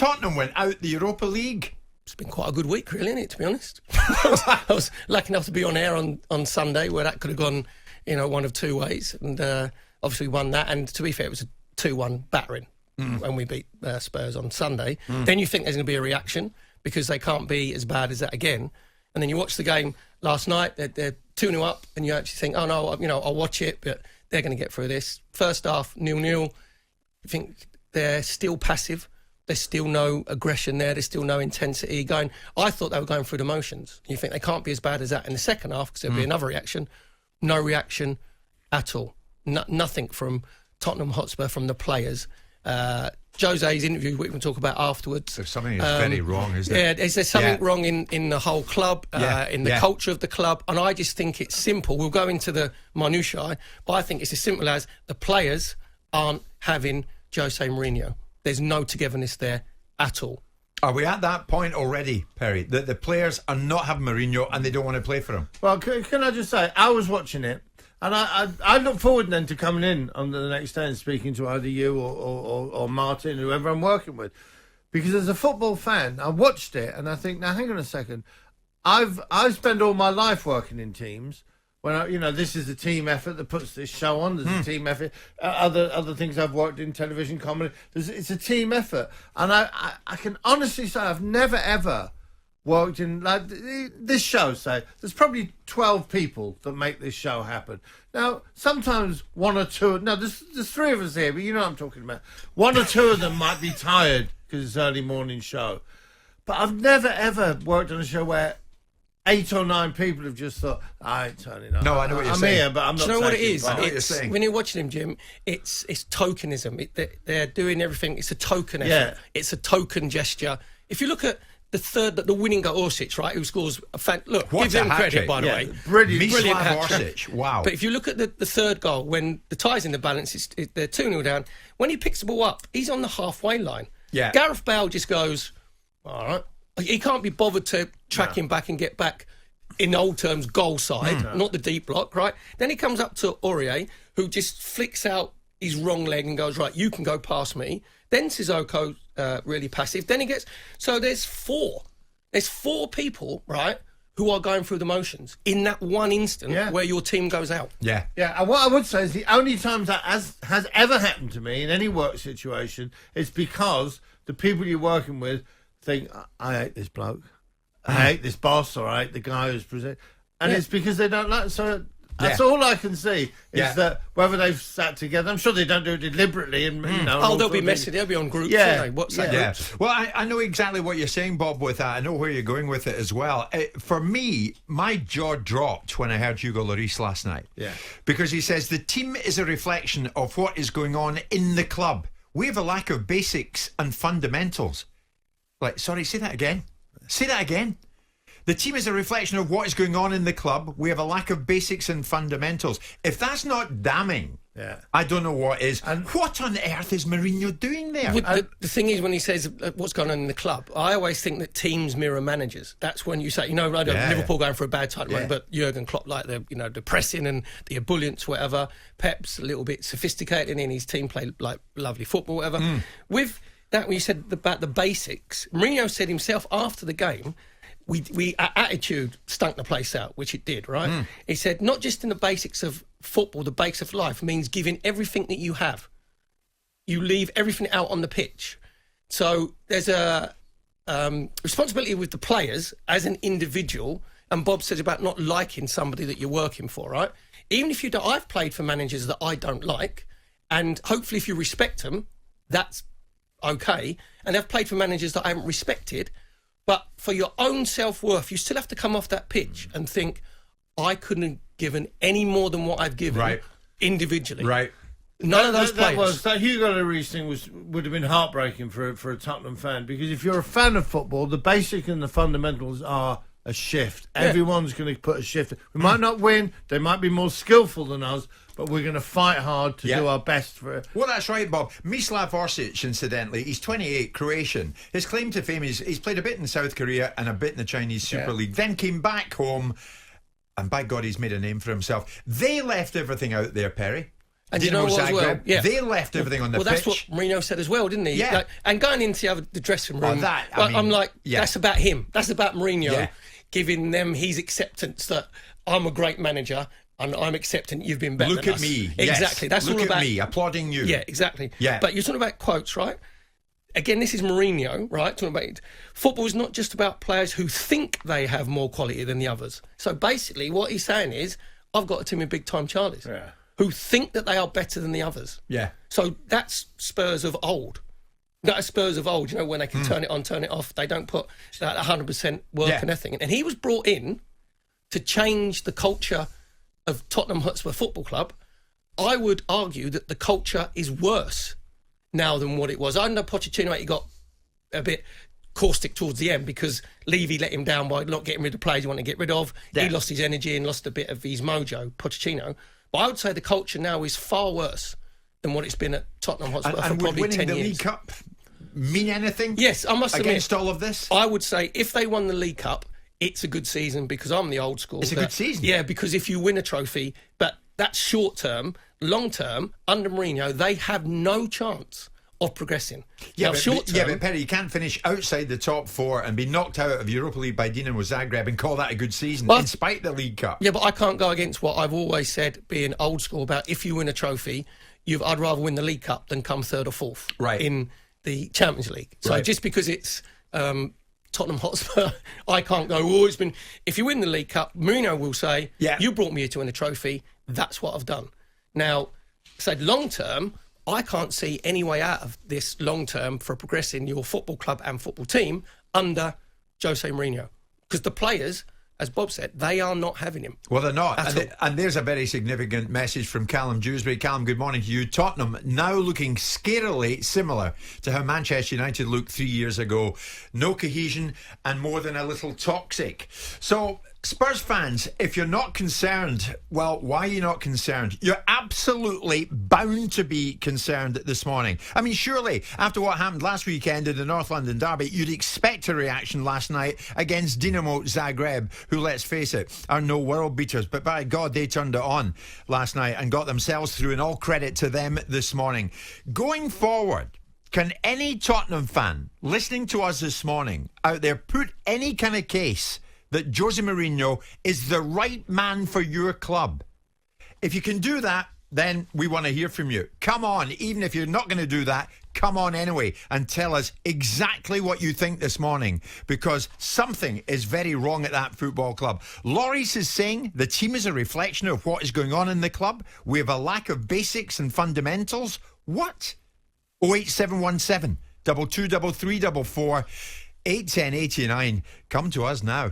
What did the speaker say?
Tottenham went out the Europa League. It's been quite a good week, really, isn't it, to be honest? I was lucky enough to be on air on Sunday, where that could have gone, one of two ways, and obviously won that. And to be fair, it was a 2-1 battering when we beat Spurs on Sunday. Then you think there's going to be a reaction because they can't be as bad as that again. And then you watch the game last night, they're 2-0 up, and you actually think, oh no, I'll watch it, but they're going to get through this. First half, 0-0. You think they're still passive. There's still no aggression there. There's still no intensity going. I thought they were going through the motions. You think they can't be as bad as that in the second half because there'll be another reaction. No reaction at all. Nothing from Tottenham Hotspur, from the players. Jose's interview, we can talk about afterwards. There's something that's very wrong, isn't it? Yeah, there's something wrong in the whole club, in the culture of the club. And I just think it's simple. We'll go into the minutiae, but I think it's as simple as the players aren't having Jose Mourinho. There's no togetherness there at all. Are we at that point already, Perry, that the players are not having Mourinho and they don't want to play for him? Well, can I just say, I was watching it, and I look forward then to coming in on the next day and speaking to either you or Martin, whoever I'm working with. Because as a football fan, I watched it and I think, now hang on a second, I've spent all my life working in teams. When this is a team effort that puts this show on. There's a team effort. Other things I've worked in, television, comedy. It's a team effort, and I can honestly say I've never ever worked in like this show. Say there's probably 12 people that make this show happen. Now sometimes one or two. No, there's three of us here, but you know what I'm talking about. One or two of them might be tired because it's early morning show, but I've never ever worked on a show where 8 or 9 people have just thought, I ain't turning up. No, I know what you're saying. I'm here, but I'm not. Do you know what it is? I know what you're saying. When you're watching him, Jim, it's tokenism. They're doing everything. It's a token effort. Yeah. It's a token gesture. If you look at the winning goal, Orsic, right, who scores a give him credit, by the way. Brilliant hat-trick. Wow. But if you look at the third goal, when the tie's in the balance, they're 2-0 down. When he picks the ball up, he's on the halfway line. Yeah. Gareth Bale just goes, all right. He can't be bothered to track him back and get back, in old terms, goal side, not the deep block, right? Then he comes up to Aurier, who just flicks out his wrong leg and goes, right, you can go past me. Then Sissoko, really passive. Then he gets... So there's 4. There's 4 people, right, who are going through the motions in that one instant where your team goes out. Yeah. Yeah, and what I would say is the only times that has ever happened to me in any work situation is because the people you're working with think, I hate this bloke, I hate this boss, or I hate the guy who's presenting, and it's because they don't like. So that's all I can see is that whether they've sat together, I'm sure they don't do it deliberately, and they'll be messy. They'll be on groups. Groups. Well, I know exactly what you're saying, Bob. With that, I know where you're going with it as well. For me, my jaw dropped when I heard Hugo Lloris last night. Yeah, because he says the team is a reflection of what is going on in the club. We have a lack of basics and fundamentals. Sorry, say that again. Say that again. The team is a reflection of what is going on in the club. We have a lack of basics and fundamentals. If that's not damning, I don't know what is. And what on earth is Mourinho doing there? The thing is, when he says what's going on in the club, I always think that teams mirror managers. That's when you say, Liverpool going for a bad time run, but Jurgen Klopp, the pressing and the ebullience, whatever. Pep's a little bit sophisticated and his team play lovely football, whatever. With that, when you said about the basics, Mourinho said himself after the game, our attitude stunk the place out, which it did, right? He said, not just in the basics of football, the basics of life means giving everything that you have. You leave everything out on the pitch. So there's a responsibility with the players as an individual, and Bob says about not liking somebody that you're working for, right? Even if you don't, I've played for managers that I don't like, and hopefully if you respect them, that's okay. And I've played for managers that I haven't respected, but for your own self-worth, you still have to come off that pitch and think, I couldn't have given any more than what I've given individually. Right. None of those players. That Hugo Lloris thing would have been heartbreaking for a Tottenham fan, because if you're a fan of football, the basic and the fundamentals are a shift. Everyone's going to put a shift. We might not win. They might be more skillful than us, but we're going to fight hard to do our best for it. Well, that's right, Bob. Mislav Orsic, incidentally, he's 28, Croatian. His claim to fame is he's played a bit in South Korea and a bit in the Chinese Super League, then came back home, and by God, he's made a name for himself. They left everything out there, Perry. And Dinamo you know what as well? Zagreb, Yeah. they left everything on the pitch. Well, that's what Mourinho said as well, didn't he? Yeah. And going into the dressing room, I'm like, that's about him. That's about Mourinho giving them his acceptance that I'm a great manager and I'm accepting you've been better Look than at us. me. Exactly. Yes. That's all about me, applauding you. Yeah, exactly. Yeah. But you're talking about quotes, right? Again, this is Mourinho, right? Talking about football is not just about players who think they have more quality than the others. So basically, what he's saying is, I've got a team of big-time Charlies who think that they are better than the others. Yeah. So that's Spurs of old. That is Spurs of old, when they can turn it on, turn it off. They don't put that 100% work and everything. And he was brought in to change the culture of Tottenham Hotspur Football Club. I would argue that the culture is worse now than what it was. I know Pochettino, he got a bit caustic towards the end because Levy let him down by not getting rid of players he wanted to get rid of. Yeah. He lost his energy and lost a bit of his mojo, Pochettino. But I would say the culture now is far worse than what it's been at Tottenham Hotspur for probably 10 years. And would winning the League Cup mean anything? Yes, I must admit. Against all of this? I would say if they won the League Cup, it's a good season because I'm the old school. It's a good season. Yeah, because if you win a trophy, but that's short term, long term, under Mourinho, they have no chance of progressing. Yeah, but Perry, you can't finish outside the top four and be knocked out of Europa League by Dinamo Zagreb and call that a good season, in spite of the League Cup. Yeah, but I can't go against what I've always said, being old school, about if you win a trophy, I'd rather win the League Cup than come third or fourth in the Champions League. So just because it's Tottenham Hotspur, I can't go, it's been... If you win the League Cup, Mourinho will say, you brought me here to win a trophy, that's what I've done. Now, said long term, I can't see any way out of this long term for progressing your football club and football team under Jose Mourinho. Because the players, as Bob said, they are not having him. Well, they're not. And there's a very significant message from Callum Dewsbury. Callum, good morning to you. Tottenham now looking scarily similar to how Manchester United looked 3 years ago. No cohesion and more than a little toxic. So, Spurs fans, if you're not concerned, well, why are you not concerned? You're absolutely bound to be concerned this morning. I mean, surely, after what happened last weekend in the North London derby, you'd expect a reaction last night against Dinamo Zagreb, who, let's face it, are no world beaters. But by God, they turned it on last night and got themselves through, and all credit to them this morning. Going forward, can any Tottenham fan listening to us this morning out there put any kind of case that Jose Mourinho is the right man for your club? If you can do that, then we want to hear from you. Come on, even if you're not going to do that, come on anyway and tell us exactly what you think this morning, because something is very wrong at that football club. Loris is saying the team is a reflection of what is going on in the club. We have a lack of basics and fundamentals. What? 08717 223344 81089. Come to us now.